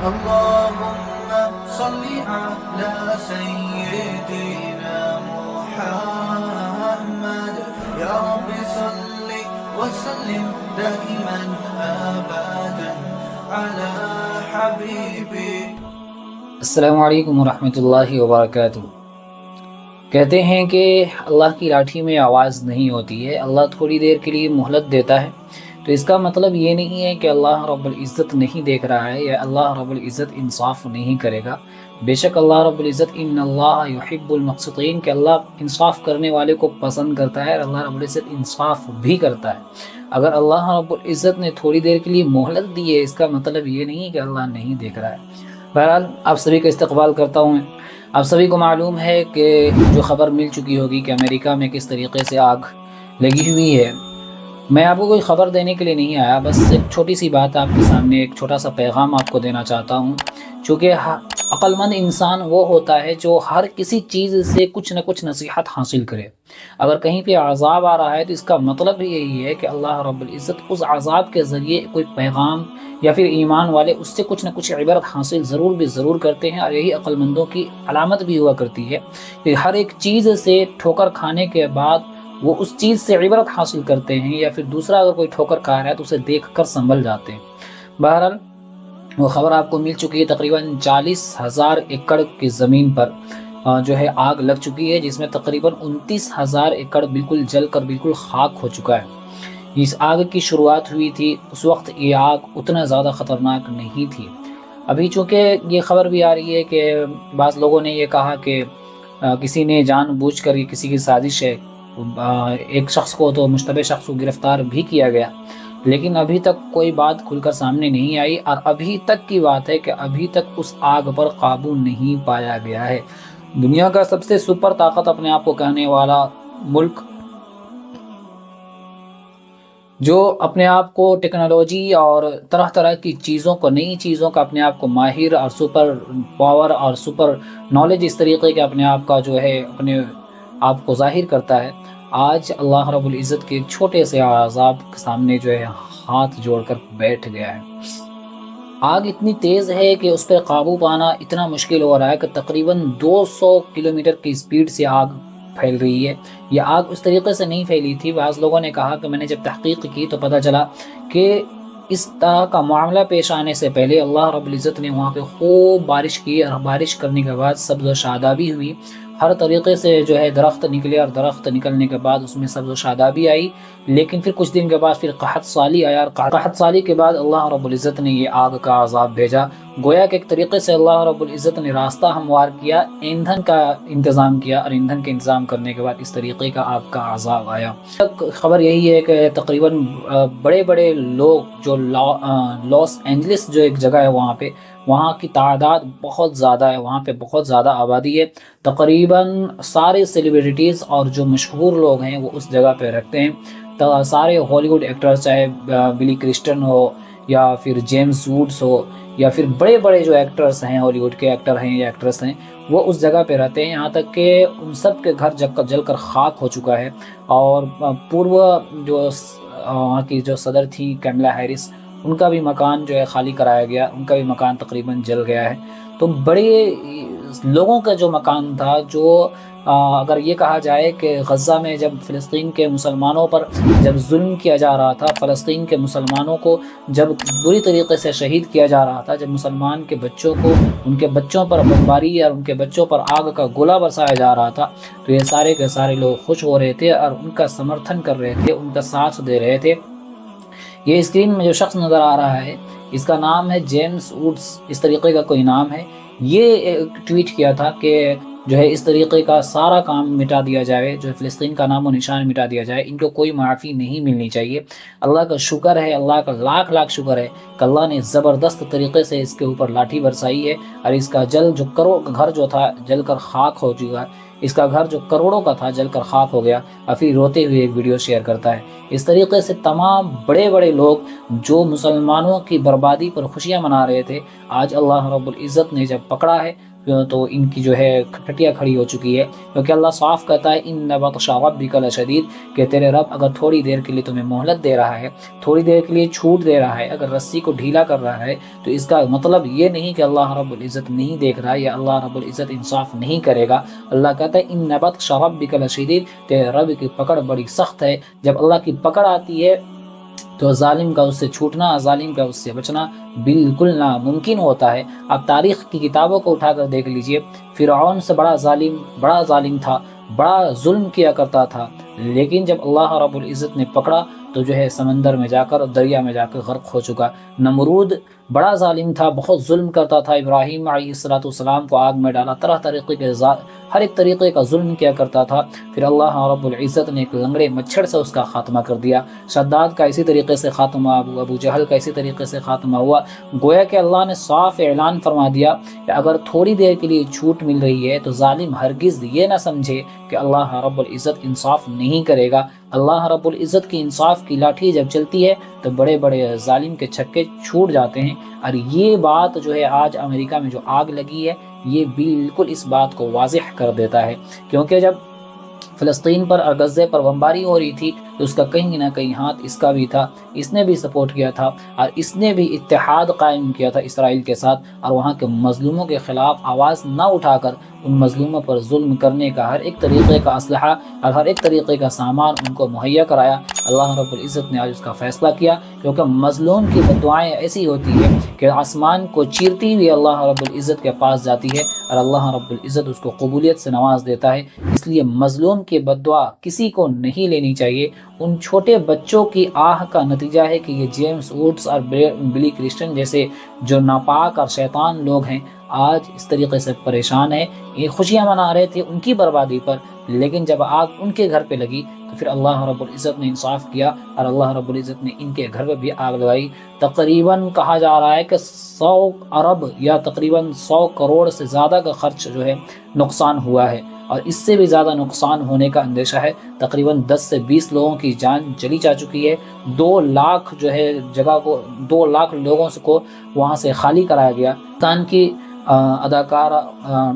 اللهم صل على سيدنا محمد يا رب صل وسلم دائما أبدا على حبيبي. السلام علیکم ورحمۃ اللہ وبرکاتہ۔ کہتے ہیں کہ اللہ کی لاٹھی میں آواز نہیں ہوتی ہے، اللہ تھوڑی دیر کے لیے مہلت دیتا ہے، تو اس کا مطلب یہ نہیں ہے کہ اللہ رب العزت نہیں دیکھ رہا ہے یا اللہ رب العزت انصاف نہیں کرے گا۔ بے شک اللہ رب العزت ان اللہ یحب المقسطین، کہ اللہ انصاف کرنے والے کو پسند کرتا ہے اور اللہ رب العزت انصاف بھی کرتا ہے۔ اگر اللہ رب العزت نے تھوڑی دیر کے لیے مہلت دی ہے، اس کا مطلب یہ نہیں کہ اللہ نہیں دیکھ رہا ہے۔ بہرحال آپ سبھی کا استقبال کرتا ہوں۔ آپ سبھی کو معلوم ہے کہ جو خبر مل چکی ہوگی کہ امریکہ میں کس طریقے سے آگ لگی ہوئی ہے۔ میں آپ کو کوئی خبر دینے کے لیے نہیں آیا، بس ایک چھوٹی سی بات آپ کے سامنے، ایک چھوٹا سا پیغام آپ کو دینا چاہتا ہوں۔ چونکہ عقل مند انسان وہ ہوتا ہے جو ہر کسی چیز سے کچھ نہ کچھ نصیحت حاصل کرے۔ اگر کہیں پہ عذاب آ رہا ہے تو اس کا مطلب یہی ہے کہ اللہ رب العزت اس عذاب کے ذریعے کوئی پیغام یا پھر ایمان والے اس سے کچھ نہ کچھ عبرت حاصل ضرور کرتے ہیں، اور یہی عقل مندوں کی علامت بھی ہوا کرتی ہے کہ ہر ایک چیز سے ٹھوکر کھانے کے بعد وہ اس چیز سے عبرت حاصل کرتے ہیں، یا پھر دوسرا اگر کوئی ٹھوکر کھا رہا ہے تو اسے دیکھ کر سنبھل جاتے ہیں۔ بہرحال وہ خبر آپ کو مل چکی ہے، تقریباً 40,000 ایکڑ کی زمین پر جو ہے آگ لگ چکی ہے، جس میں تقریباً 29,000 ایکڑ بالکل جل کر بالکل خاک ہو چکا ہے۔ اس آگ کی شروعات ہوئی تھی، اس وقت یہ آگ اتنا زیادہ خطرناک نہیں تھی۔ ابھی چونکہ یہ خبر بھی آ رہی ہے کہ بعض لوگوں نے یہ کہا کہ کسی نے جان بوجھ کر، یہ کسی کی سازش ہے، ایک شخص کو تو مشتبہ شخص کو گرفتار بھی کیا گیا، لیکن ابھی تک کوئی بات کھل کر سامنے نہیں آئی، اور ابھی تک کی بات ہے کہ ابھی تک اس آگ پر قابو نہیں پایا گیا ہے۔ دنیا کا سب سے سپر طاقت اپنے آپ کو کہنے والا ملک، جو اپنے آپ کو ٹیکنالوجی اور طرح طرح کی چیزوں کو، نئی چیزوں کا اپنے آپ کو ماہر اور سپر پاور اور سپر نالج اس طریقے کے اپنے آپ کا جو ہے اپنے آپ کو ظاہر کرتا ہے، آج اللہ رب العزت کے چھوٹے سے عذاب کے سامنے جو ہے ہاتھ جوڑ کر بیٹھ گیا ہے۔ آگ اتنی تیز ہے کہ اس پر قابو پانا اتنا مشکل ہو رہا ہے کہ تقریباً 200 کلومیٹر کی سپیڈ سے آگ پھیل رہی ہے۔ یہ آگ اس طریقے سے نہیں پھیلی تھی۔ بعض لوگوں نے کہا کہ میں نے جب تحقیق کی تو پتہ چلا کہ اس طرح کا معاملہ پیش آنے سے پہلے اللہ رب العزت نے وہاں پہ خوب بارش کی، اور بارش کرنے کے بعد سبز و شادابی ہوئی، ہر طریقے سے جو ہے درخت نکلے، اور درخت نکلنے کے بعد اس میں سبز و شادابی آئی۔ لیکن پھر کچھ دن کے بعد پھر قحط سالی آیا، اور قحط سالی کے بعد اللہ رب العزت نے یہ آگ کا عذاب بھیجا۔ گویا کہ ایک طریقے سے اللہ رب العزت نے راستہ ہموار کیا، ایندھن کا انتظام کیا، اور ایندھن کے انتظام کرنے کے بعد اس طریقے کا آگ کا عذاب آیا۔ خبر یہی ہے کہ تقریباً بڑے بڑے لوگ جو لاس اینجلس جو ایک جگہ ہے وہاں کی تعداد بہت زیادہ ہے، وہاں پہ بہت زیادہ آبادی ہے۔ تقریباً سارے سیلیبریٹیز اور جو مشہور لوگ ہیں وہ اس جگہ پہ رکھتے ہیں۔ سارے ہالی ووڈ ایکٹرز، چاہے بلی کرسٹن ہو یا پھر جیمز ووڈس ہو یا پھر بڑے بڑے جو ایکٹرز ہیں، ہالی ووڈ کے ایکٹر ہیں یا ایکٹریس ہیں، وہ اس جگہ پہ رہتے ہیں، یہاں تک کہ ان سب کے گھر جل کر خاک ہو چکا ہے۔ اور پورو جو وہاں کی جو صدر تھی کیملا ہیرس، ان کا بھی مکان جو ہے خالی کرایا گیا، ان کا بھی مکان تقریباً جل گیا ہے۔ تو بڑے لوگوں کا جو مکان تھا، جو اگر یہ کہا جائے کہ غزہ میں جب فلسطین کے مسلمانوں پر جب ظلم کیا جا رہا تھا، فلسطین کے مسلمانوں کو جب بری طریقے سے شہید کیا جا رہا تھا، جب مسلمان کے بچوں کو، ان کے بچوں پر بمباری اور ان کے بچوں پر آگ کا گولہ برسایا جا رہا تھا، تو یہ سارے کے سارے لوگ خوش ہو رہے تھے اور ان کا سمرتھن کر رہے تھے، ان کا ساتھ دے رہے تھے۔ یہ اسکرین میں جو شخص نظر آ رہا ہے، اس کا نام ہے جیمز ووڈس، اس طریقے کا کوئی نام ہے۔ یہ ٹویٹ کیا تھا کہ جو ہے اس طریقے کا سارا کام مٹا دیا جائے، جو ہے فلسطین کا نام و نشان مٹا دیا جائے، ان کو کوئی معافی نہیں ملنی چاہیے۔ اللہ کا شکر ہے، اللہ کا لاکھ لاکھ شکر ہے کہ اللہ نے زبردست طریقے سے اس کے اوپر لاٹھی برسائی ہے، اور اس کا گھر جو تھا جل کر خاک ہو چکا، اس کا گھر جو کروڑوں کا تھا جل کر خاک ہو گیا، اور پھر روتے ہوئے ایک ویڈیو شیئر کرتا ہے۔ اس طریقے سے تمام بڑے بڑے لوگ جو مسلمانوں کی بربادی پر خوشیاں منا رہے تھے، آج اللہ رب العزت نے جب پکڑا ہے تو ان کی جو ہے ٹھٹیاں کھڑی ہو چکی ہے، کیونکہ اللہ صاف کہتا ہے ان بطش ربک لشدید، کہ تیرے رب اگر تھوڑی دیر کے لیے تمہیں مہلت دے رہا ہے، تھوڑی دیر کے لیے چھوٹ دے رہا ہے، اگر رسی کو ڈھیلا کر رہا ہے، تو اس کا مطلب یہ نہیں کہ اللہ رب العزت نہیں دیکھ رہا یا اللہ رب العزت انصاف نہیں کرے گا۔ اللہ کہتا ہے ان بطش ربک لشدید، تیرے رب کی پکڑ بڑی سخت ہے۔ جب اللہ کی پکڑ آتی ہے تو ظالم کا اس سے چھوٹنا، ظالم کا اس سے بچنا بالکل ناممکن ہوتا ہے۔ آپ تاریخ کی کتابوں کو اٹھا کر دیکھ لیجئے، فرعون سے بڑا ظالم تھا، بڑا ظلم کیا کرتا تھا، لیکن جب اللہ رب العزت نے پکڑا تو جو ہے سمندر میں جا کر، دریا میں جا کر غرق ہو چکا۔ نمرود بڑا ظالم تھا، بہت ظلم کرتا تھا، ابراہیم علیہ السلام کو آگ میں ڈالا، طرح طریقے کے ہر ایک طریقے کا ظلم کیا کرتا تھا۔ پھر اللہ رب العزت نے ایک لنگڑے مچھر سے اس کا خاتمہ کر دیا۔ شداد کا اسی طریقے سے خاتمہ، ابو جہل کا اسی طریقے سے خاتمہ ہوا۔ گویا کہ اللہ نے صاف اعلان فرما دیا کہ اگر تھوڑی دیر کے لیے چھوٹ مل رہی ہے تو ظالم ہرگز یہ نہ سمجھے کہ اللہ رب العزت انصاف نہیں کرے گا۔ اللہ رب العزت کی انصاف کی لاٹھی جب چلتی ہے تو بڑے بڑے ظالم کے چھکے چھوٹ جاتے ہیں۔ اور یہ بات جو ہے آج امریکہ میں جو آگ لگی ہے، یہ بالکل اس بات کو واضح کر دیتا ہے، کیونکہ جب فلسطین پر اور غزے پر بمباری ہو رہی تھی تو اس کا کہیں نہ کہیں ہاتھ اس کا بھی تھا، اس نے بھی سپورٹ کیا تھا اور اس نے بھی اتحاد قائم کیا تھا اسرائیل کے ساتھ، اور وہاں کے مظلوموں کے خلاف آواز نہ اٹھا کر ان مظلوموں پر ظلم کرنے کا ہر ایک طریقے کا اسلحہ اور ہر ایک طریقے کا سامان ان کو مہیا کرایا۔ اللہ رب العزت نے آج اس کا فیصلہ کیا، کیونکہ مظلوم کی بددعائیں ایسی ہوتی ہیں کہ آسمان کو چیرتی ہوئی اللہ رب العزت کے پاس جاتی ہے اور اللہ رب العزت اس کو قبولیت سے نواز دیتا ہے۔ اس لیے مظلوم کی بددعا کسی کو نہیں لینی چاہیے۔ ان چھوٹے بچوں کی آہ کا نتیجہ ہے کہ یہ جیمز ووڈس اور بلی کرسٹن جیسے جو ناپاک اور شیطان لوگ ہیں آج اس طریقے سے پریشان ہیں۔ یہ خوشیاں منا رہے تھے ان کی بربادی پر، لیکن جب آگ ان کے گھر پہ لگی تو پھر اللہ رب العزت نے انصاف کیا اور اللہ رب العزت نے ان کے گھر پہ بھی آگ لگائی۔ تقریباً کہا جا رہا ہے کہ 100 ارب یا تقریباً 100 کروڑ سے زیادہ کا خرچ جو ہے نقصان ہوا ہے، اور اس سے بھی زیادہ نقصان ہونے کا اندیشہ ہے۔ تقریباً 10 سے 20 لوگوں کی جان چلی جا چکی ہے۔ 2 لاکھ جو ہے جگہ کو 2 لاکھ لوگوں کو وہاں سے خالی کرایا گیا۔ پاکستان کی اداکارہ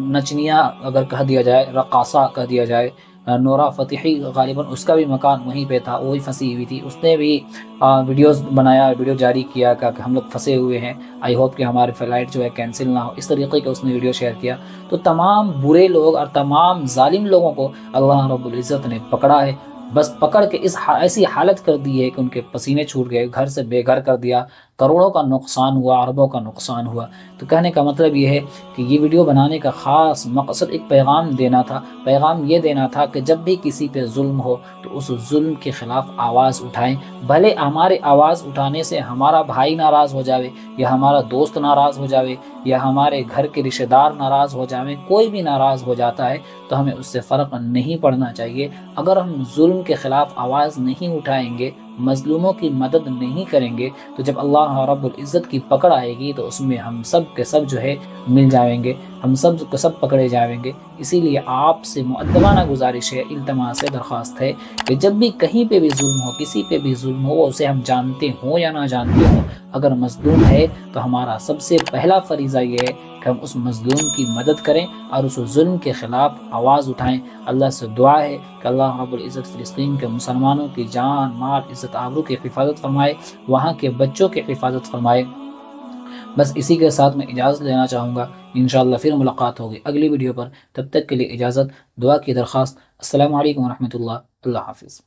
نچنیا اگر کہہ دیا جائے، رقاصہ کہہ دیا جائے، نورا فتحی غالباً اس کا بھی مکان وہیں پہ تھا، وہی پھنسی ہوئی تھی، اس نے بھی ویڈیوز بنایا، ویڈیو جاری کیا کہ ہم لوگ پھنسے ہوئے ہیں، آئی ہوپ کہ ہماری فلائٹ جو ہے کینسل نہ ہو، اس طریقے کا اس نے ویڈیو شیئر کیا۔ تو تمام برے لوگ اور تمام ظالم لوگوں کو اللہ رب العزت نے پکڑا ہے، بس پکڑ کے ایسی حالت کر دی ہے کہ ان کے پسینے چھوٹ گئے، گھر سے بے گھر کر دیا، کروڑوں کا نقصان ہوا، اربوں کا نقصان ہوا۔ تو کہنے کا مطلب یہ ہے کہ یہ ویڈیو بنانے کا خاص مقصد ایک پیغام دینا تھا۔ پیغام یہ دینا تھا کہ جب بھی کسی پہ ظلم ہو تو اس ظلم کے خلاف آواز اٹھائیں، بھلے ہمارے آواز اٹھانے سے ہمارا بھائی ناراض ہو جاوے یا ہمارا دوست ناراض ہو جاوے یا ہمارے گھر کے رشتہ دار ناراض ہو جاویں، کوئی بھی ناراض ہو جاتا ہے تو ہمیں اس سے فرق نہیں پڑنا چاہیے۔ اگر ہم ظلم کے خلاف آواز نہیں اٹھائیں گے، مظلوموں کی مدد نہیں کریں گے، تو جب اللہ رب العزت کی پکڑ آئے گی تو اس میں ہم سب کے سب جو ہے مل جائیں گے، ہم سب کے سب پکڑے جائیں گے۔ اسی لیے آپ سے مؤدبانہ گزارش ہے، التماس ہے، درخواست ہے کہ جب بھی کہیں پہ بھی ظلم ہو، کسی پہ بھی ظلم ہو، اسے ہم جانتے ہوں یا نہ جانتے ہوں، اگر مظلوم ہے تو ہمارا سب سے پہلا فریضہ یہ ہے کہ ہم اس مظلوم کی مدد کریں اور اس ظلم کے خلاف آواز اٹھائیں۔ اللہ سے دعا ہے کہ اللہ رب العزت فلسطین کے مسلمانوں کی جان، مال، عزت آبرو کی حفاظت فرمائے، وہاں کے بچوں کی حفاظت فرمائے۔ بس اسی کے ساتھ میں اجازت لینا چاہوں گا، انشاءاللہ پھر ملاقات ہوگی اگلی ویڈیو پر، تب تک کے لیے اجازت، دعا کی درخواست۔ السلام علیکم ورحمۃ اللہ، اللہ حافظ۔